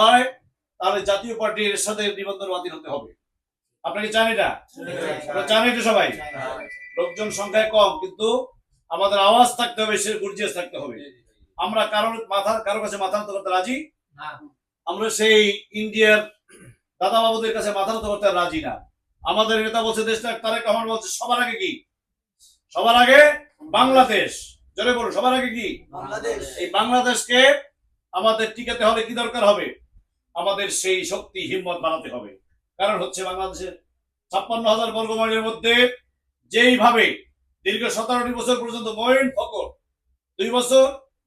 হয় তাহলে জাতীয় পার্টির সাথে নিবন্ধন বাতিল হতে হবে। আপনাকে চান এটা? চান এটা সবাই? লোকজন সংখ্যায় কম, কিন্তু আমাদের আওয়াজ থাকতে হবে, সে গর্জিয়াস থাকতে হবে। আমরা কারো কাছে মাথা নত করতে রাজি না। আমরা সেই ইন্ডিয়ার দাদা বাবুদের কাছে মাথা নত করতে রাজি না। আমাদের নেতা বলছে দেশটা, তারেক রহমান বলছে সবার আগে কি? সবার আগে বাংলাদেশ। জোরে বলুন, সবার আগে কি? বাংলাদেশ। এই বাংলাদেশকে আমাদের টিকাতে হলে কি দরকার হবে? আমাদের সেই শক্তি হিম্মত বানাতে হবে। কারণ হচ্ছে বাংলাদেশের 56,000 বর্গ মাইলের মধ্যে যেইভাবে দীর্ঘ 17টি বছর পর্যন্ত মঈন ফখর 2 বছর,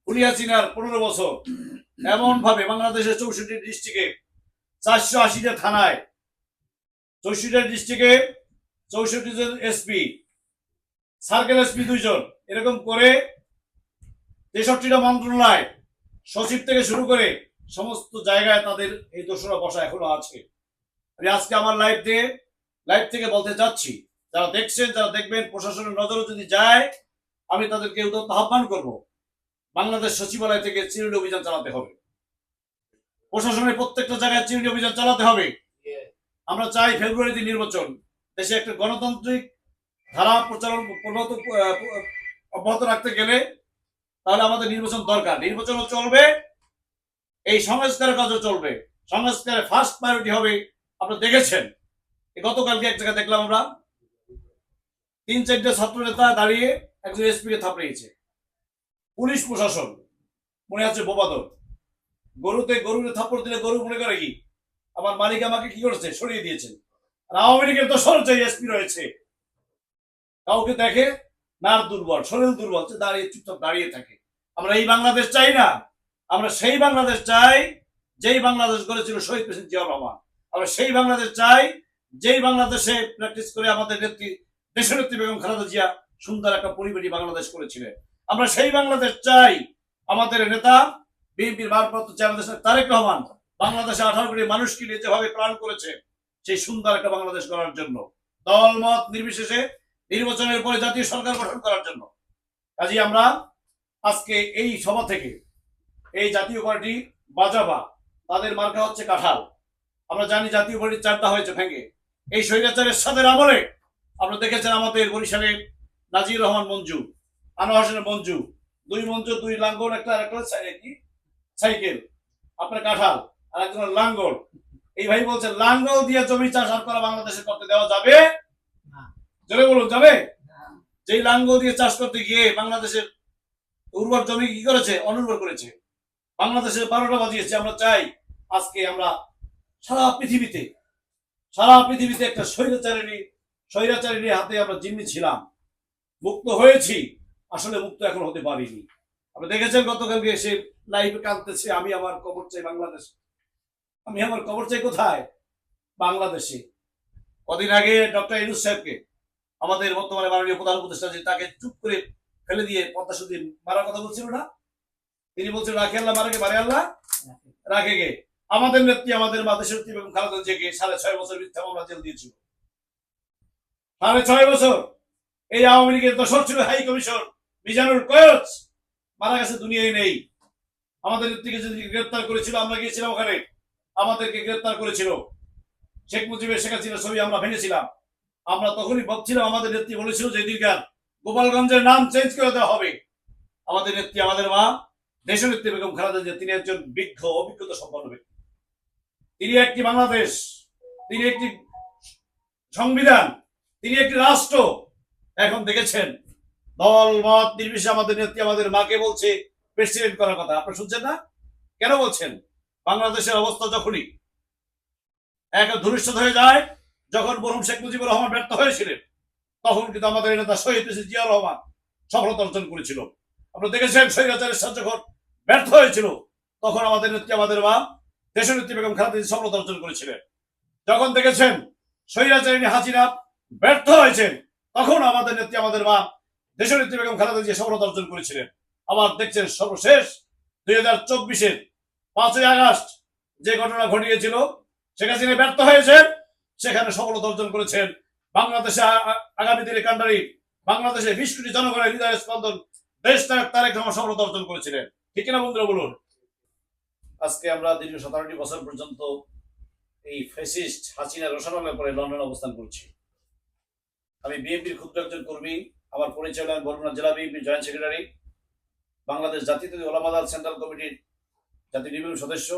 হুলিয়া চিনার 15 বছর, এমন ভাবে বাংলাদেশের 64 ডিস্ট্রিক্টে 480টা থানায়, 64টা ডিস্ট্রিক্টে 64 জন এসপি, সার্কেল এসপি 2 জন, এরকম করে 63টা মন্ত্রণালয়, সচিব থেকে শুরু করে সমস্ত জায়গায় তাদের এই দোষরা বসা এখনো আছে। আমি আজকে আমার লাইভ থেকে বলতে চাচ্ছি, যারা দেখছেন, যারা দেখবেন, প্রশাসনের নজরে যদি যায়, আমি তাদেরকে উদ্যত আহ্বান করব, বাংলাদেশ সচিবালয় থেকে চিরুনি অভিযান চালাতে হবে। প্রশাসনের প্রত্যেকটা জায়গায় চিরুনি অভিযান চালাতে হবে। আমরা চাই ফেব্রুয়ারিতে নির্বাচন। দেশে একটা গণতান্ত্রিক ধারা প্রচারণ অব্যাহত রাখতে গেলে তাহলে আমাদের নির্বাচন দরকার। নির্বাচনও চলবে, এই সংস্কারের কাজও চলবে। সংস্কারের ফার্স্ট প্রায়োরিটি হবে, আপনারা দেখেছেন গতকালকে এক জায়গায় দেখলাম আমরা 3-4টা ছাত্র নেতা দাঁড়িয়ে একজন এসপি কে থাপড়িয়েছে। পুলিশ প্রশাসন মনে হচ্ছে বোবাদর। গরুকে থাপ্পড় দিলে গরু মনে করে কি আমার মালিক আমাকে কি করেছে, সরিয়ে দিয়েছেন। আর আওয়ামী লীগের তো সরছে এসপি রয়েছে, কাউকে দেখে নার দুর্বল, শরীর দুর্বল, দাঁড়িয়ে চুপচাপ দাঁড়িয়ে থাকে। আমরা এই বাংলাদেশ চাই না। আমরা সেই বাংলাদেশ চাই যেই বাংলাদেশ গড়েছিল শহীদ প্রেসিডেন্ট জিয়াউর রহমান। আমরা সেই বাংলাদেশ চাই যেই বাংলাদেশে প্র্যাকটিস করে আমাদের দেশনেত্রী বেগম খালেদা জিয়া সুন্দর একটা পরিবেশী বাংলাদেশ করেছিলেন। আমরা সেই বাংলাদেশ চাই। আমাদের নেতা বিএনপির ভারপ্রাপ্ত চেয়ারম্যান তারেক রহমান বাংলাদেশে 18 কোটি মানুষকে নিয়ে যেভাবে প্ল্যান করেছে, সেই সুন্দর একটা বাংলাদেশ গড়ার জন্য, দল মত নির্বিশেষে নির্বাচনের পরে জাতীয় সরকার গঠন করার জন্য। কাজে আমরা আজকে এই সভা থেকে এই জাতীয় পার্টি বাজাবা, তাদের মার্কা হচ্ছে কাঁঠাল। আমরা জানি জাতীয় পার্টির 4টা হয়েছে ভেঙে। এই স্বৈরাচারের সাথে আমলে আপনারা দেখেছেন আমাদের বরিশালে নাজির রহমান মঞ্জু, আনোয়ার হোসেনের মঞ্জু, 2 মঞ্জু, 2 লাঙ্গল, একটা কি সাইকেল, আপনার কাঁঠাল, আর একজন লাঙ্গল। এই ভাই বলছে লাঙ্গল দিয়ে জমি চাষ আর করা বাংলাদেশে করতে দেওয়া যাবে না। জোরে বলুন, যাবে? যেই লাঙ্গল দিয়ে চাষ করতে গিয়ে বাংলাদেশের উর্বর জমি কি করেছে, অনুর্বর করেছে, বাংলাদেশের 12টা বাজিয়েছে। আমরা চাই আজকে আমরা সারা পৃথিবীতে একটা স্বৈরাচারিণী হাতে আমরা জিম্মি ছিলাম, মুক্ত হয়েছি, আসলে মুক্ত এখন হতে পারিনি। আপনি দেখেছেন গতকালকে এসে লাইভে কাঁদতেছে, আমি আমার কবর চাই বাংলাদেশ। আমি আমার কবর চাই কোথায়? বাংলাদেশে। কদিন আগে ডক্টর ইউনূস সাহেবকে, আমাদের বর্তমানে মাননীয় প্রধান উপদেষ্টা, যে তাকে চুপ করে ফেলে দিয়ে পদ্মা সেতু মারার কথা বলছিল না, তিনি বলছেন রাখে আল্লাহ মারাকে মারে আল্লাহ রাখে গে। আমাদের নেত্রী, আমাদের মা দেশনেত্রী বেগম খালেদা জিয়াকে 6.5 বছর মিথ্যা মামলা জেল দিয়েছিল। 6.5 বছর। এই আওয়ামী লীগের দোসর ছিল হাই কমিশন মিজানুর কয়েস, মারা গেছে, দুনিয়ায় নেই। আমাদের নেত্রীকে যদি গ্রেপ্তার করেছিল, আমরা গিয়েছিলাম ওখানে, আমাদেরকে গ্রেপ্তার করেছিল। শেখ মুজিবের শেখ হাসিনার ছবি আমরা ভেঙেছিলাম। আমরা তখনই ভাবছিলাম, আমাদের নেত্রী বলেছিল যে দীর্ঘার গোপালগঞ্জের নাম চেঞ্জ করে দেওয়া হবে। আমাদের নেত্রী, আমাদের মা দেশনেত্রী বেগম খালেদা জিয়া, তিনি একজন বিজ্ঞ অভিজ্ঞতা সম্পন্ন ব্যক্তি। তিনি একটি বাংলাদেশ, তিনি একটি সংবিধান, তিনি একটি রাষ্ট্র। এখন দেখেছেন দল মত নির্বিশেষে আমাদের নেত্রী আমাদের মাকে বলছে প্রেসিডেন্ট করার কথা। আপনারা শুনছেন না? কেন বলছেন? বাংলাদেশের অবস্থা যখনই এক ধূলিসাৎ হয়ে যায়, যখন মরহুম শেখ মুজিবুর রহমান ব্যর্থ হয়েছিলেন, তখন কিন্তু আমাদের নেতা শহীদ প্রেসিডেন্ট জিয়াউর রহমান সফলতা অর্জন করেছিল। আপনারা দেখেছেন স্বৈরাচারের সাথে যখন ব্যর্থ হয়েছিল, তখন আমাদের নেত্রী আমাদের মা দেশনেত্রী বেগম খালেদা জিয়া সফলতা অর্জন করেছিলেন। যখন দেখেছেন স্বৈরাচারিণী হাসিনা ব্যর্থ হয়েছেন, তখন আমাদের নেত্রী আমাদের মা দেশনেত্রী বেগম খালেদা জিয়া সফলতা অর্জন করেছিলেন। আবার দেখছেন সর্বশেষ 2024-এর 5ই আগস্ট যে ঘটনা ঘটিয়েছিল, শেখ হাসিনা ব্যর্থ হয়েছেন, সেখানে সফলতা অর্জন করেছেন বাংলাদেশে আগামী দিনে কান্ডারি, বাংলাদেশে 20 কোটি জনগণের হৃদয় স্পন্দন দেশ তারেক রহমান সফলতা অর্জন করেছিলেন। ঠিক কিনা বন্ধুরা বলুন? আজকে আমরা দীর্ঘ 17টি বছর পর্যন্ত এই ফ্যাসিস্ট হাসিনা রোশানলের পরে লন্ডনে অবস্থান করছি। আমি বিএনপির ক্ষুদ্র একজন কর্মী। আমার পরিচয় হলো আমি বরগুনা জেলা বিএনপির জয়েন্ট সেক্রেটারি, বাংলাদেশ জাতীয়তাবাদী ওলামা দল সেন্ট্রাল কমিটির জাতীয় নির্বাহী সদস্য।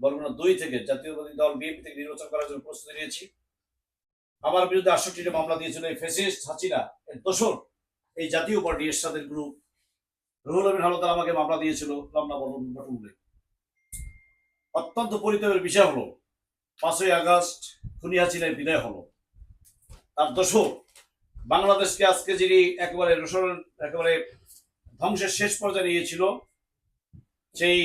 বরগুনা 2 থেকে জাতীয়তাবাদী দল বিএনপি থেকে নির্বাচন করার জন্য প্রস্তুতি নিয়েছি। আমার বিরুদ্ধে 68টি মামলা দিয়েছিল এই ফ্যাসিস্ট হাসিনা এর দোসর এই জাতীয় পার্টি এরশাদের গ্রুপ। রুহুল আমিন হাওলাদার আমাকে মামলা দিয়েছিল লম্বা বটমূলে। অত্যন্ত পরিতাপের বিষয় হলো 5ই আগস্ট খুনি হাসিনার বিদায় হলো। তার দোসর বাংলাদেশকে আজকে যিনি একেবারে ধ্বংসের শেষ পর্যায়ে নিয়েছিল, সেই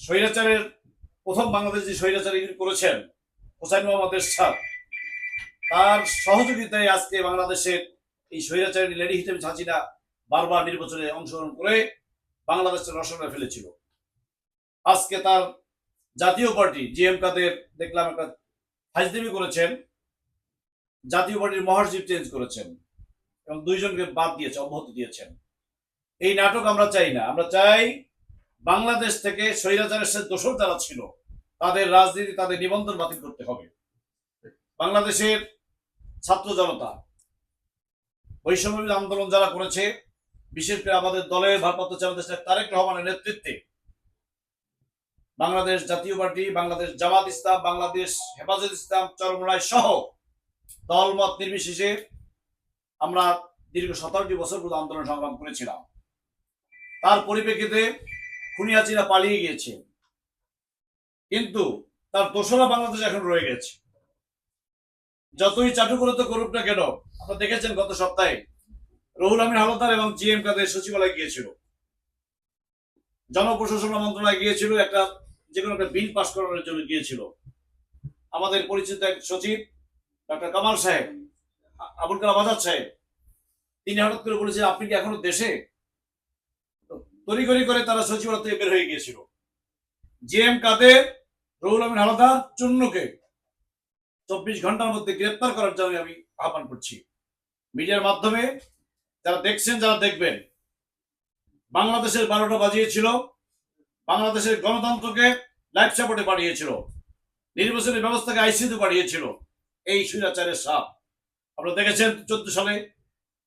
স্বৈরাচারের প্রথম বাংলাদেশ যে স্বৈরাচারী করেছেন হোসাইন মোহাম্মদ এরশাদ, তার সহযোগিতায় আজকে বাংলাদেশের এই স্বৈরাচারী লেডি হিসেবে হাসিনা বারবার নির্বাচনে অংশগ্রহণ করে বাংলাদেশের রসনা ফেলেছিল। আজকে তার জাতীয় পার্টি জিএম কাদের দেখলাম একটা ফাজলামি করেছেন, জাতীয় পার্টির মহাসচিব চেঞ্জ করেছেন এবং 2 জনকে বাদ দিয়েছে, অব্যাহতি দিয়েছেন। এই নাটক আমরা চাই না। আমরা চাই বাংলাদেশ থেকে স্বৈরাচারের সাথে দোসর যারা ছিল তাদের রাজনীতি, তাদের নিবন্ধন বাতিল করতে হবে। বাংলাদেশের ছাত্র জনতা বৈষম্য আন্দোলন যারা করেছে, বিশেষ করে আমাদের দলের ভারপ্রাপ্ত চেয়ারম্যান তারেক রহমানের নেতৃত্বে বাংলাদেশ জাতীয় পার্টি, বাংলাদেশ জামাত ইসলাম, বাংলাদেশ হেফাজত ইসলাম, চরমোনাই সহ দলমত নির্বিশেষে আমরা দীর্ঘ 17টি বছর পর্যন্ত আন্দোলন সংগ্রাম করেছিলাম। তার পরিপ্রেক্ষিতে খুনি হাসিনা পালিয়ে গিয়েছে, কিন্তু তার দোসরা বাংলাদেশ এখন রয়ে গেছে। যতই চাটুকরত করুক না কেন, আপনারা দেখেছেন গত সপ্তাহে রুহুল আমিন হাওলাদার এবং জিএম কাদের সচিবালয়ে গিয়েছিল, জনপ্রশাসন মন্ত্রণালয়ে গিয়েছিল, যে কোনো একটা বিল পাস করানোর জন্য গিয়েছিল। আমাদের পরিচিত এক সচিব ডক্টর কামাল সাহেব, আবুল কালাম আজাদ সাহেব, তিনি হঠাৎ করে বলেছেন আপনি কি এখনো দেশে? তড়িঘড়ি করে তারা সচিবালয় থেকে বের হয়ে গিয়েছিল। জিএম কাদের, রুহুল আমিন হাওলাদার, চুন্নুকে 24 ঘন্টার মধ্যে গ্রেপ্তার করার জন্য আমি আহ্বান করছি। মিডিয়ার মাধ্যমে যারা দেখছেন, যারা দেখবেন, বাংলাদেশের 12টা বাজিয়েছিল, বাংলাদেশের গণতন্ত্রকে লাইফ সাপোর্টে পাঠিয়েছিল, নির্বাচনী ব্যবস্থাকে আইসিইউতে পাঠিয়েছিল এই স্বৈরাচারের সাপ। আপনারা দেখেছেন 14 সালে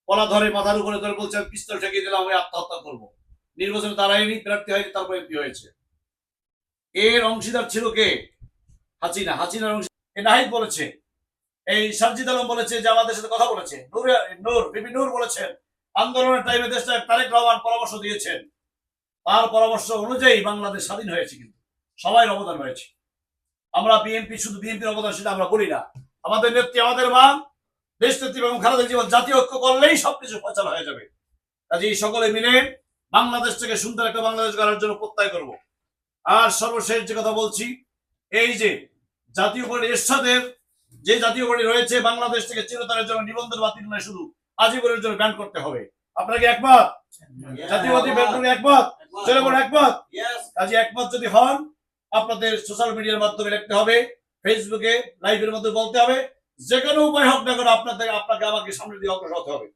কলা ধরে মাথার উপরে ধরে বলছেন পিস্তল ঠেকিয়ে দিলাম, আমি আত্মহত্যা করবো। নির্বাচনে দাঁড়ায়নি, প্রার্থী হয়নি, তারপর এমপি হয়েছে। এর অংশীদার ছিল কে? হাসিনা। হাসিনার অংশ নাহিদ বলেছে, এই সার্জিদ আলম বলেছে যে আমাদের সাথে কথা বলেছে, বিপি নূর বলেছেন, আন্দোলনের টাইমে দেশটা তারেক রহমান পরামর্শ দিয়েছেন, তার পরামর্শ অনুযায়ী বাংলাদেশ স্বাধীন হয়েছে। কিন্তু সবাই অবদান হয়েছে। আমরা বিএনপি, শুধু বিএনপির অবদান সেটা আমরা বলি না। আমাদের নেত্রী, আমাদের মা, দেশ নেত্রী এবং খালেদা জিয়া জাতীয় ঐক্য করলেই সবকিছু ফয়সালা হয়ে যাবে। কাজেই সকলে মিলে বাংলাদেশটাকে সুন্দর একটা বাংলাদেশ গড়ার জন্য প্রত্যয় করব। আর সর্বশেষ যে কথা বলছি, এই যে জাতীয় পার্টি এরশাদের যে জাতীয় পার্টি রয়েছে, বাংলাদেশ থেকে চিরতরের জন্য নিবন্ধন বাতিল নয়, শুধু আজীবনের জন্য ব্যান করতে হবে। আপনারা কি একমত? জাতীয়বাদী ব্যান একমত? চলে বলুন একমত। কাজে একমত যদি হন, আপনাদের সোশ্যাল মিডিয়ার মাধ্যমে লিখতে হবে, ফেসবুকে লাইভের মধ্যে বলতে হবে, যে কোনো উপায় হোক না কেন আপনাকে আমাকে সামনে দিয়ে অগ্রসর হতে হবে।